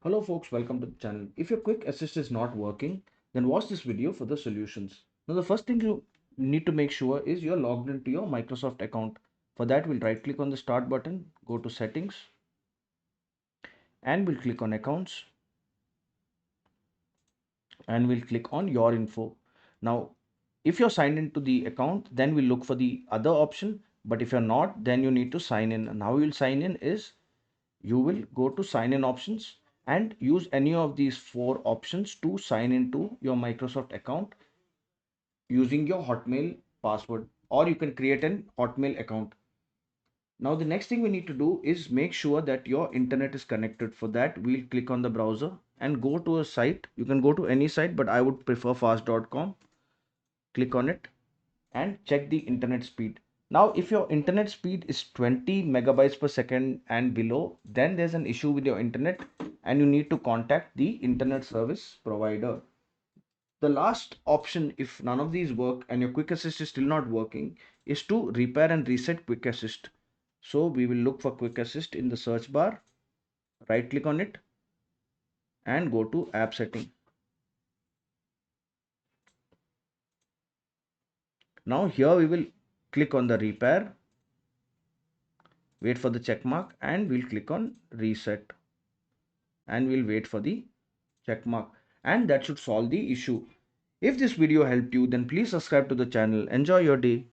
Hello folks, welcome to the channel. If your quick assist is not working, then watch this video for the solutions. Now the first thing you need to make sure is you're logged into your Microsoft account. For that, we'll right click on the start button, go to settings, and we'll click on accounts, and we'll click on your info. Now, if you're signed into the account, then we'll look for the other option. But if you're not, then you need to sign in. And how you'll sign in is you will go to sign in options and use any of these four options to sign into your Microsoft account using your Hotmail password, or you can create an Hotmail account. Now the next thing we need to do is make sure that your internet is connected. For that, we'll click on the browser and go to a site. You can go to any site, but I would prefer fast.com. Click on it and check the internet speed. Now, if your internet speed is 20 megabytes per second and below, then there's an issue with your internet and you need to contact the internet service provider. The last option, if none of these work and your quick assist is still not working, is to repair and reset quick assist. So we will look for quick assist in the search bar, right click on it and go to app setting. Now here we will click on the repair, wait for the check mark, and we'll click on reset and we'll wait for the check mark, and that should solve the issue. If this video helped you, then please subscribe to the channel. Enjoy your day.